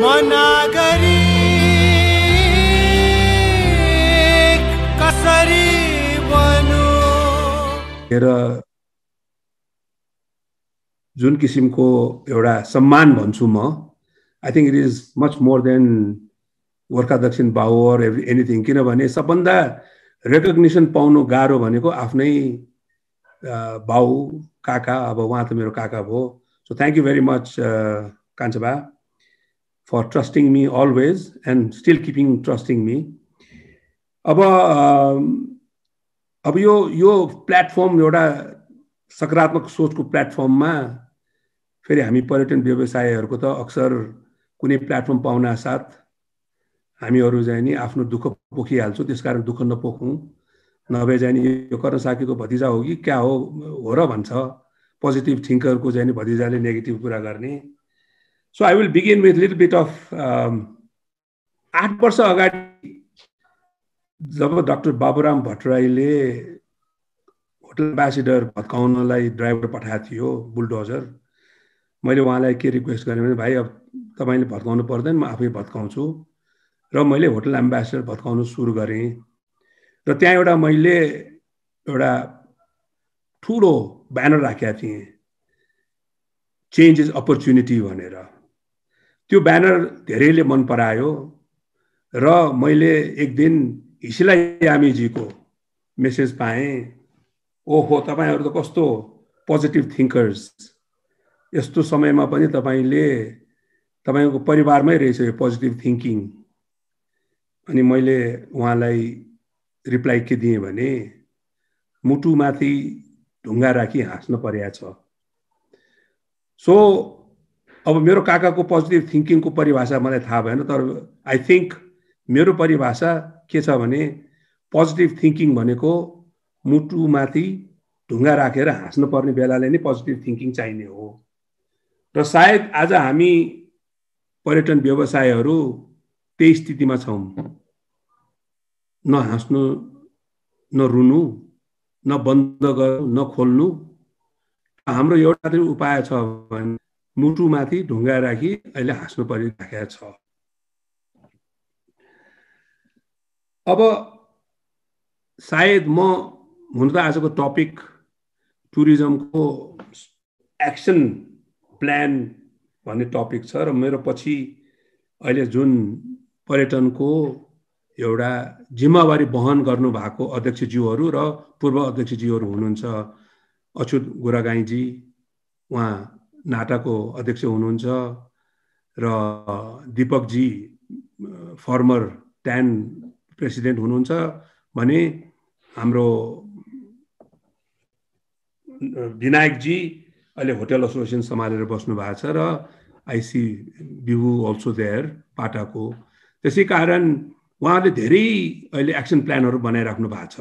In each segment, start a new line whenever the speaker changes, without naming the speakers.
मनागरी कसरी बनु
र जुन किसिमको एउटा सम्मान भन्छु म I think it is much more than Gorkha दक्षिण बाउ और एनिथिङ किनभने सबभन्दा रेकग्निसन पाउनु गाह्रो भनेको आफ्नै बाउ काका अब उहाँ त मेरो काका भयो so thank you very much Kanchhaba for trusting me always and still keeping trusting me अब यो प्लेटफर्म एउटा सकारात्मक सोचको प्लेटफर्ममा फेरि हामी पर्यटन व्यवसायीहरुको त अक्सर कुनै प्लेटफर्म पाउना साथ हामीहरु चाहिँ नि आफ्नो दुःख पोखिहाल्छौं त्यसकारण दुःख नपोखौं नभए चाहिँ नि यो गर्न साकेको भतिजा हो कि क्या हो र भन्छ पोजिटिभ थिंकरको चाहिँ नि भतिजाले नेगेटिभ कुरा गर्ने so I will begin with little bit of 8 वर्ष अगाडि जब डाक्टर बाबुराम भट्टराईले होटल एम्बेसेडर भत्काउनलाई ड्राइभर पठाएको थियो बुलडोजर मैले उहाँलाई के रिक्वेस्ट गरेँ भने भाइ अब तपाईले भत्काउनु पर्दैन म आफै भत्काउँछु र मैले होटल एम्बेसेडर भत्काउन सुरु गरेँ र त्यहाँ एउटा मैले एउटा ठूलो ब्यानर राखेको थिएँ चेन्ज इज अपर्च्युनिटी भनेर त्यो ब्यानर धेरैले मन परायो र मैले एक दिन हिसिला यामीजीको मेसेज पाएँ ओहो तपाईहरु त कस्तो पोजिटिभ थिंकर्स यस्तो समयमा पनि तपाईको परिवारमै रहेछ यो पोजिटिभ थिंकिङ अनि मैले उहाँलाई रिप्लाई के दिएँ भने मुटुमाथि ढुङ्गा राखी हाँस्न पर्या छ सो अब मेरो काकाको पोजिटिभ थिंकिङको परिभाषा मलाई थाहा भएन तर आई थिंक मेरो परिभाषा के छ भने पोजिटिभ थिंकिङ भनेको मुटुमाथि ढुङ्गा राखेर हाँस्न पर्ने बेलाले नै पोजिटिभ थिंकिङ चाहिने हो र सायद आज हामी पर्यटन व्यवसायीहरु त्यही स्थितिमा छौं न हाँस्नु न रुनु न बन्द गर्नु न खोल्नु हाम्रो एउटा मात्रै उपाय छ भने मुटुमाथि ढुङ्गा राखी अहिले हाँस्नु परिराखेको छ अब सायद म हुन त आजको टपिक टुरिज्मको एक्सन प्लान भन्ने टपिक छ र मेरो पछि अहिले जुन पर्यटनको एउटा जिम्मेवारी वहन गर्नु भएको अध्यक्षज्यूहरु र पूर्व अध्यक्षज्यूहरु हुनुहुन्छ अच्युत गुरागाईजी उहाँ नाटाको अध्यक्ष हुनुहुन्छ र दीपकजी फर्मर ट्यान प्रेसिडेन्ट हुनुहुन्छ भने हाम्रो विनायकजी अहिले होटल एसोसिएसन सम्हालेर बस्नु भएको छ र आईसी बिहु अल्सो देयर पाटाको त्यसैकारण उहाँले धेरै अहिले एक्सन प्लानहरु बनाइराख्नु भएको छ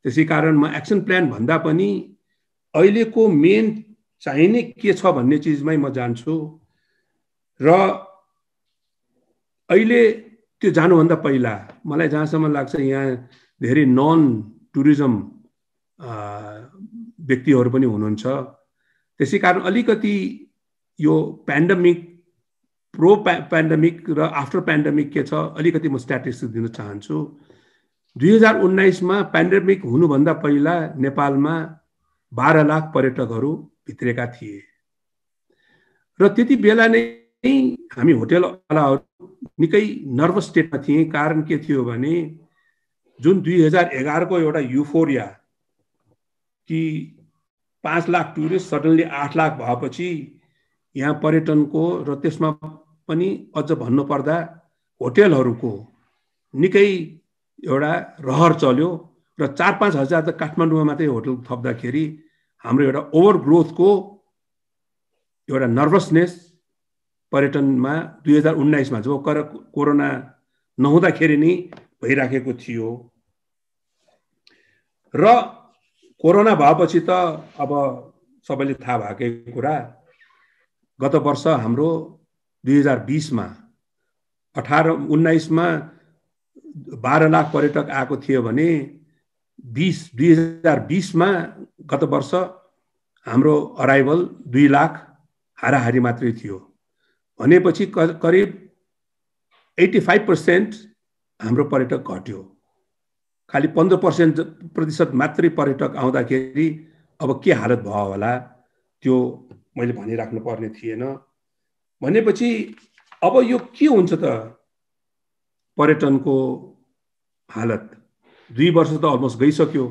त्यसैकारण म एक्सन प्लान भन्दा पनि अहिलेको मेन चाहिने के छ भन्ने चीजमै म जान्छु र अहिले त्यो जानुभन्दा पहिला मलाई जहाँसम्म लाग्छ यहाँ धेरै नन टुरिज्म व्यक्तिहरु पनि हुनुहुन्छ त्यसैकारण अलिकति यो पेन्डेमिक प्रो पेन्डेमिक र आफ्टर पेन्डेमिक के छ अलिकति म स्ट्याटिस्टिक्स दिन चाहन्छु 2019 मा पेन्डेमिक हुनुभन्दा पहिला नेपालमा 12 लाख पर्यटकहरु भित्रेका थिए र त्यति बेला नै हामी होटलवालाहरु निकै नर्भस स्टेटमा थिए कारण के थियो भने जुन 2011 को एउटा युफोरिया कि 5 लाख टुरिस्ट सडनली 8 लाख भएपछि यहाँ पर्यटनको र त्यसमा पनि अझ भन्नु पर्दा होटलहरुको निकै एउटा रहर चल्यो र 4-5 हजार त काठमाडौँमा मात्रै होटल थप्दाखेरि हाम्रो एउटा ओभर ग्रोथको एउटा नर्भसनेस पर्यटनमा 2019 मा जब कोरोना नहुँदाखेरि नै भइराखेको थियो र कोरोना भएपछि त अब सबैले थाहा भएकै कुरा गत वर्ष हाम्रो 2020 मा 18-19 मा 12 लाख पर्यटक आएको थियो भने 2020 मा गत वर्ष हाम्रो अराइभल 2 लाख हाराहारी मात्रै थियो भनेपछि करिब 85% हाम्रो पर्यटक घट्यो। खालि 15% मात्रै पर्यटक आउँदाखेरि अब के हालत भयो होला त्यो मैले भनिराख्नु पर्ने थिएन। भनेपछि अब यो के हुन्छ त पर्यटनको हालत? 2 वर्ष त अलमोस्ट गइसक्यो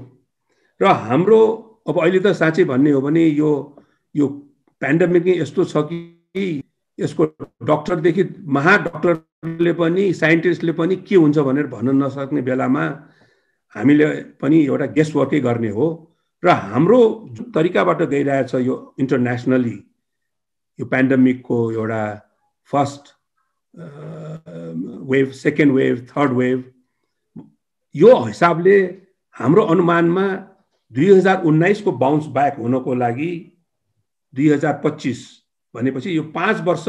र हाम्रो अब अहिले त साँच्चै भन्ने हो भने यो पेन्डेमिक यस्तो छ कि यसको डक्टरदेखि महाडक्टरले पनि साइन्टिस्टले पनि के हुन्छ भनेर भन्न नसक्ने बेलामा हामीले पनि एउटा गेस्ट वर्कै गर्ने हो र हाम्रो जुन तरिकाबाट गइरहेछ यो इन्टरनेसनली यो पेन्डेमिकको एउटा first wave, second wave, third wave, यो हिसाबले हाम्रो अनुमानमा 2019 को बाउन्स ब्याक हुनको लागि 2025 भनेपछि यो 5 वर्ष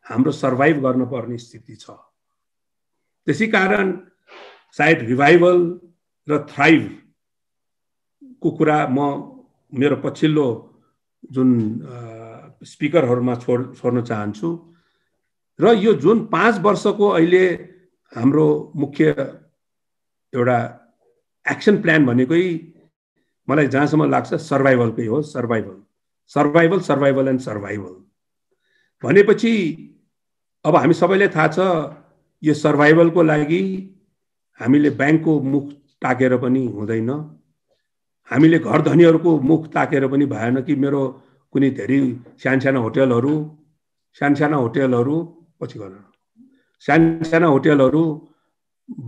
हाम्रो सर्भाइभ गर्न पर्ने स्थिति छ। त्यसै कारण सायद रिभाइभल र थ्राइभ को कुरा म मेरो पछिल्लो जुन स्पिकरहरुमा छोड्न चाहन्छु र यो जुन 5 वर्षको अहिले हाम्रो मुख्य एउटा एक्सन प्लान भनेकै मलाई जहाँसम्म लाग्छ सर्भाइभलकै हो। सर्भाइभल एन्ड सर्भाइभल भनेपछि अब हामी सबैलाई थाहा छ यो सर्भाइभलको लागि हामीले ब्याङ्कको मुख ताकेर पनि हुँदैन, हामीले घर धनीहरूको मुख ताकेर पनि भएन कि मेरो कुनै धेरै सानसाना होटलहरू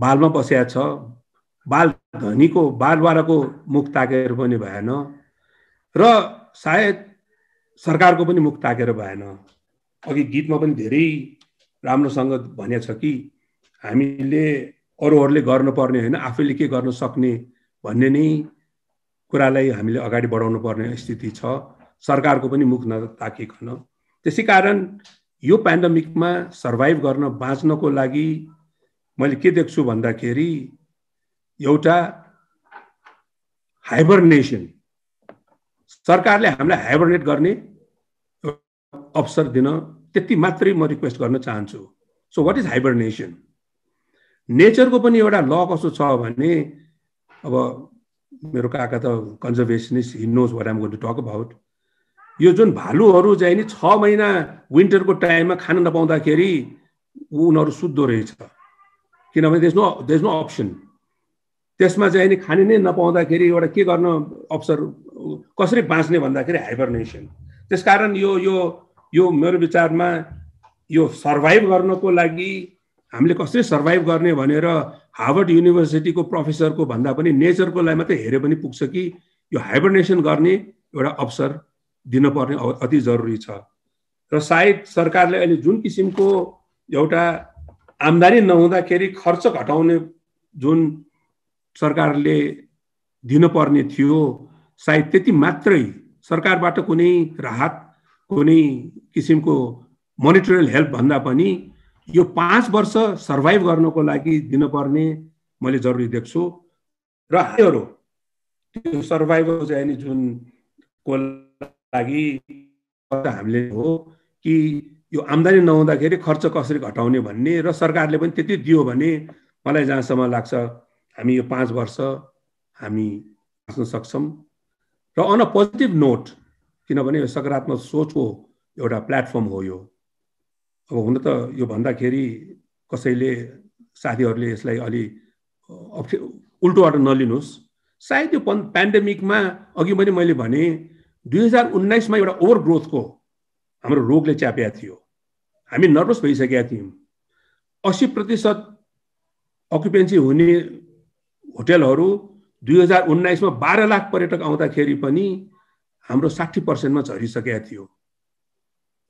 बालमा बसेको छ, बाल धनीको बालवालाको मुख ताकेर पनि भएन र सायद सरकारको पनि मुख ताकेर भएन। अघि गीतमा पनि धेरै राम्रोसँग भनेको छ कि हामीले अरूहरूले गर्नुपर्ने होइन, आफैले के गर्न सक्ने भन्ने नै कुरालाई हामीले अगाडि बढाउनु पर्ने स्थिति छ, सरकारको पनि मुख नताकिकन। त्यसै कारण यो पेन्डेमिकमा सर्भाइभ गर्न बाँच्नको लागि मैले के देख्छु भन्दाखेरि एउटा हाइबरनेसन, सरकारले हामीलाई हाइबरनेट गर्ने अवसर दिन, त्यति मात्रै म रिक्वेस्ट गर्न चाहन्छु। So what is hibernation? नेचरको पनि एउटा ल कस्तो छ भने, अब मेरो काका त conservationist, he knows what I am going to talk about. यो जुन भालुहरू चाहिँ नि 6 महिना विन्टरको टाइममा खान नपाउँदाखेरि उनीहरू सुत्दो रहेछ, किनभने देयर इज नो अप्सन। त्यसमा चाहिँ नि खाने नै नपाउँदाखेरि एउटा के गर्न अवसर, कसरी बाँच्ने भन्दाखेरि हाइबरनेसन। त्यसकारण यो मेरो विचारमा यो सर्भाइभ गर्नको लागि हामीले कसरी सर्भाइभ गर्ने भनेर हार्वर्ड युनिभर्सिटीको प्रोफेसरको भन्दा पनि नेचरको लागि मात्रै हेरे पनि पुग्छ कि यो हाइबरनेसन गर्ने एउटा अवसर दिनुपर्ने अति जरुरी छ। र सायद सरकारले अहिले जुन किसिमको एउटा आम्दानी नहुँदाखेरि खर्च घटाउने जुन सरकारले दिनुपर्ने थियो, सायद त्यति मात्रै सरकारबाट कुनै राहत, कुनै किसिमको मोनिटरियल हेल्प भन्दा पनि यो 5 वर्ष सर्भाइभ गर्नको लागि दिनुपर्ने मैले जरुरी देख्छु। र त्यो सर्भाइभल चाहिँ नि जुन को लागि हामीले हो कि यो आम्दानी नहुँदाखेरि खर्च कसरी घटाउने भन्ने, र सरकारले पनि त्यति दियो भने मलाई जहाँसम्म लाग्छ हामी यो 5 वर्ष हामी बाँच्न सक्छौं। र अन अ पोजिटिभ नोट, किनभने यो सकारात्मक सोचको एउटा प्लेटफर्म हो यो। अब हुन त यो भन्दाखेरि कसैले, साथीहरूले यसलाई अलि उल्टोबाट नलिनुहोस्। सायद यो पेन्डेमिकमा अघि पनि मैले भने 2019 मा एउटा ओभरग्रोथको हाम्रो रोगले च्यापेको थियो, हामी नर्भस भइसकेका थियौं। 80% अकुपेन्सी हुने होटलहरू 2019 मा 12 लाख पर्यटक आउँदाखेरि पनि हाम्रो 60% मा झरिसकेका थियो।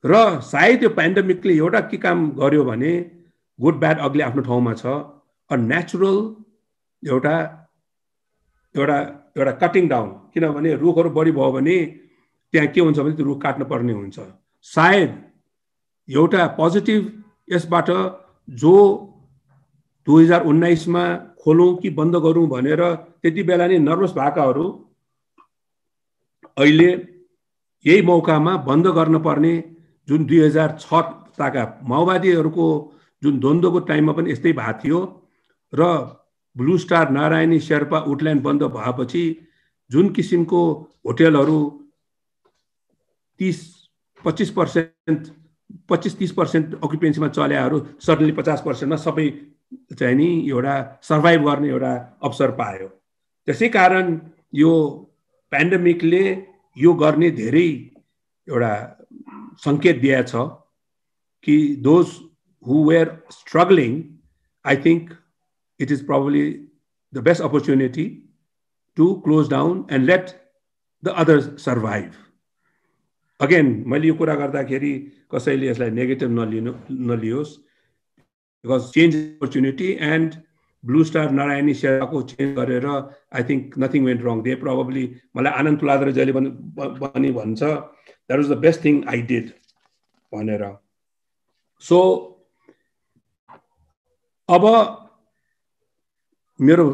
र सायद यो पेन्डेमिकले एउटा के काम गर्यो भने, गुड ब्याड अग्ली आफ्नो ठाउँमा छ, अ नेचुरल एउटा कटिङ डाउन। किनभने रुखहरू बढी भयो भने त्यहाँ के हुन्छ भने त्यो रुख काट्न पर्ने हुन्छ। सायद एउटा पोजिटिभ यसबाट जो 2019 मा खोलौं कि बन्द गरौं भनेर त्यति बेला नै नर्भस भएकाहरू अहिले यही मौकामा बन्द गर्न पर्ने जुन 2006 ताका माओवादीहरूको जुन द्वन्द्वको टाइममा पनि यस्तै भएको थियो र ब्लू स्टार नारायणी शेर्पा वुडल्यान्ड बन्द भएपछि जुन किसिमको होटलहरू 25-30% अकुपेन्सीमा चलेहरू सडनली 50%मा सबै चाहिँ नि एउटा सर्भाइभ गर्ने एउटा अवसर पायो। त्यसै कारण यो पेन्डेमिकले यो गर्ने धेरै एउटा संकेत दिएछ कि those who were struggling, I think it is probably the best opportunity to close down and let the others survive. Again, मैले यो कुरा गर्दाखेरि कसैले यसलाई नेगेटिभ नलियोस्, because change opportunity and Blue Star Narayani शेर्पाको चेन्ज गरेर I think nothing went wrong. They probably मलाई आनन्द तुलाधर जहिले पनि भन्छ that was the best thing I did भनेर। So अब मेरो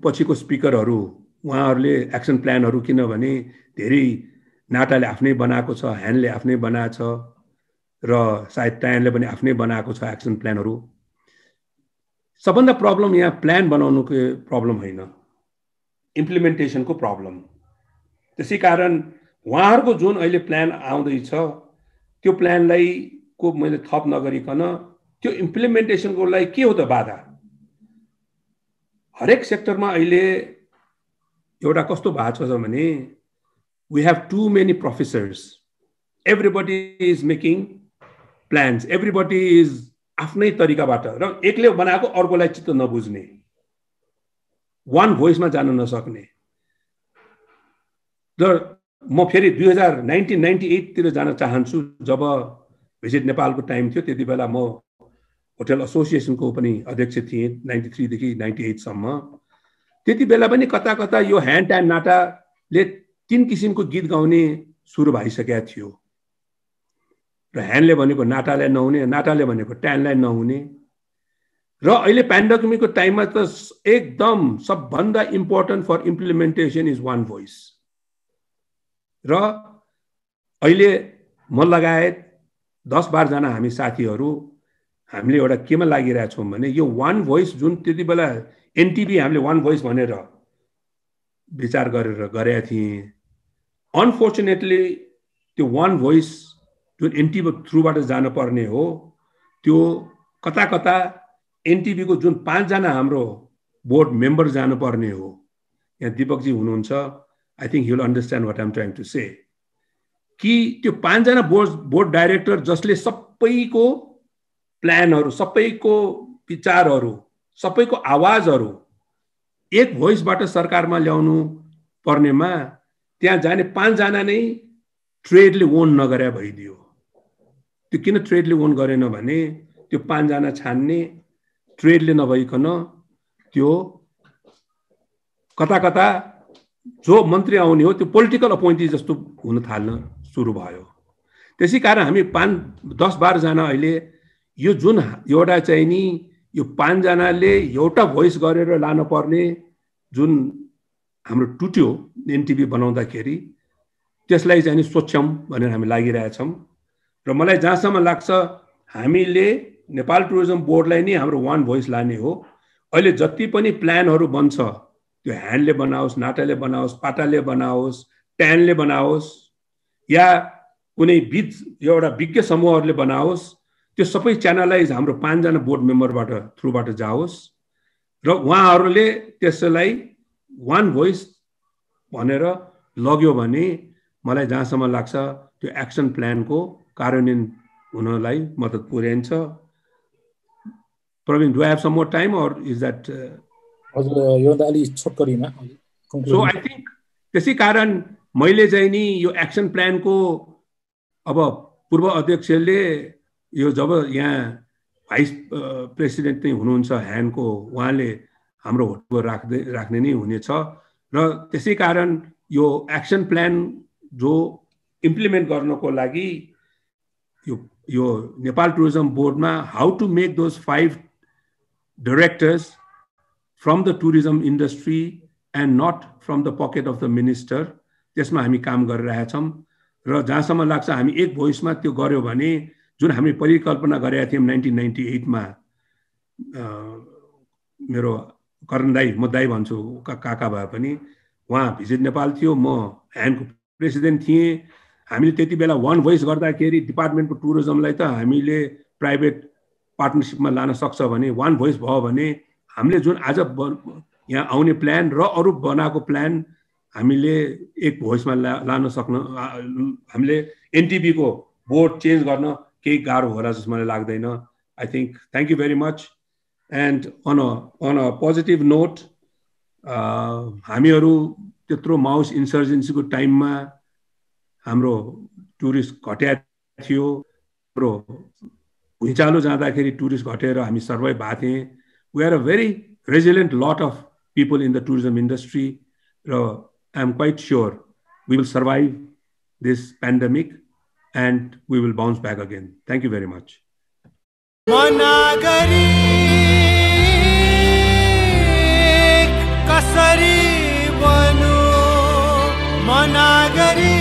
पछिको स्पिकरहरू उहाँहरूले एक्सन प्लानहरू किनभने धेरै नाटाले आफ्नै बनाएको छ, ह्यान्डले आफ्नै बनाएको छ र सायद ट्यानले पनि आफ्नै बनाएको छ एक्सन प्लानहरू। सबभन्दा प्रब्लम यहाँ प्लान बनाउनुको प्रब्लम होइन, इम्प्लिमेन्टेसनको प्रब्लम। त्यसै कारण उहाँहरूको जुन अहिले प्लान आउँदैछ त्यो प्लानलाई को मैले थप नगरिकन त्यो इम्प्लिमेन्टेसनको लागि के हो त बाधा? हरेक सेक्टरमा अहिले एउटा कस्तो भएको छ भने we have too many professors. Everybody is making plans. Everybody is आफ्नै तरिकाबाट र एकले बनाएको अर्कोलाई चित्त नबुझ्ने, वान भोइसमा जान नसक्ने। र म फेरि 1998 तिर जान चाहन्छु, जब भिजिट नेपालको टाइम थियो। त्यति बेला म होटल एसोसिएसनको पनि अध्यक्ष थिएँ 93 देखि 98 सम्म। त्यति बेला पनि कता कता यो ह्यान्ड एन्ड नाटाले 3 किसिमको गीत गाउने सुरु भइसकेको थियो। र ह्यान्डले भनेको नाटालाई नहुने, नाटाले भनेको ट्यानलाई नहुने। र अहिले पेन्डेमिकको टाइममा त एकदम सबभन्दा important for implementation is one voice. र अहिले म लगायत 10-12 जना हामी साथीहरू हामीले एउटा केमा लागिरहेछौँ भने यो वान भोइस जुन त्यति बेला एनटिभी हामीले वान भोइस भनेर विचार गरेर गरेका थियौँ। अनफोर्चुनेटली त्यो वान भोइस जुन एनटिभी थ्रुबाट जान पर्ने हो, त्यो कता कता एनटिभीको जुन 5 जना हाम्रो बोर्ड मेम्बर जानु पर्ने हो। यहाँ दीपकजी हुनुहुन्छ, I think you will understand what I am trying to say, कि त्यो 5 जना बोर्ड डाइरेक्टर जसले सबैको प्लानहरू, सबैको विचारहरू, सबैको आवाजहरू एक भोइसबाट सरकारमा ल्याउनु पर्नेमा त्यहाँ जाने 5 जना नै ट्रेडले ओन नगरे भइदियो। त्यो किन ट्रेडले ओन गरेन भने त्यो 5 जना छान्ने ट्रेडले नभइकन त्यो कता कता जो मन्त्री आउने हो त्यो पोलिटिकल अपोइन्टी जस्तो हुन थाल्न सुरु भयो। त्यसै कारण हामी 10-12 जना अहिले यो जुन एउटा चाहिँ नि यो 5 जनाले एउटा भोइस गरेर लान पर्ने जुन हाम्रो टुट्यो एनटिभी बनाउँदाखेरि त्यसलाई चाहिँ नि सोच्छौं भनेर हामी लागिरहेछौं। र मलाई जहाँसम्म लाग्छ हामीले नेपाल टुरिज्म बोर्डलाई नै हाम्रो वान भोइस लाने हो। अहिले जति पनि प्लानहरू बन्छ त्यो ह्यान्डले बनाओस्, नाटाले बनाओस्, पाटाले बनाओस्, ट्यानले बनाओस् या कुनै एउटा विज्ञ समूहहरूले बनाओस्, त्यो सबै च्यानलाइज हाम्रो 5 जना बोर्ड मेम्बरबाट थ्रुबाट जाओस् र उहाँहरूले त्यसलाई वान भोइस भनेर लग्यो भने मलाई जहाँसम्म लाग्छ त्यो एक्सन प्लानको कार्यान्वयन हुनलाई मद्दत पुर्याइन्छ। Praveen, do I have some more time or is that?
हजुर, यो त अलि छोटकरीमा।
सो आई थिंक त्यसै कारण मैले चाहिँ नि यो एक्सन प्लानको अब पूर्व अध्यक्षले यो जब यहाँ भाइस प्रेसिडेन्ट नै हुनुहुन्छ ह्यान्डको, उहाँले हाम्रो होटल राख्ने नै हुनेछ। र त्यसै कारण यो एक्सन प्लान जो इम्प्लिमेन्ट गर्नको लागि यो नेपाल टुरिज्म बोर्डमा how to make those 5 directors from the tourism industry and not from the pocket of the minister, त्यसमा हामी काम गरिरहेछौँ। र जहाँसम्म लाग्छ हामी एक भोइसमा त्यो गर्यो भने जुन हामी परिकल्पना गरेका थियौँ 1998 मा मेरो करण दाई, म दाई भन्छु, काका भए पनि उहाँ भिजिट नेपाल थियो, म ह्यान्डको प्रेसिडेन्ट थिएँ। हामीले त्यति बेला वान भोइस गर्दाखेरि डिपार्टमेन्ट अफ टुरिज्मलाई त हामीले प्राइभेट पार्टनरसिपमा लान सक्छ भने वान भोइस भयो भने हामीले जुन आज यहाँ आउने प्लान र अरू बनाएको प्लान हामीले एक भोइसमा लान सक्न, हामीले एनटिपीको बोर्ड चेन्ज गर्न केही गाह्रो होला जस्तो मलाई लाग्दैन। I think thank you very much. And on a positive note, हामीहरू त्यत्रो माउस इन्सर्जेन्सीको टाइममा हाम्रो टुरिस्ट घटेको थियो। हाम्रो भुइँचालो जाँदाखेरि टुरिस्ट घटेर हामी सर्भाइभ भएको थियौँ। We are a very resilient lot of people in the tourism industry र I am quite sure we will survive this pandemic and we will bounce back again. Thank you very much.
मनागरी कसरी बनु, मनागरी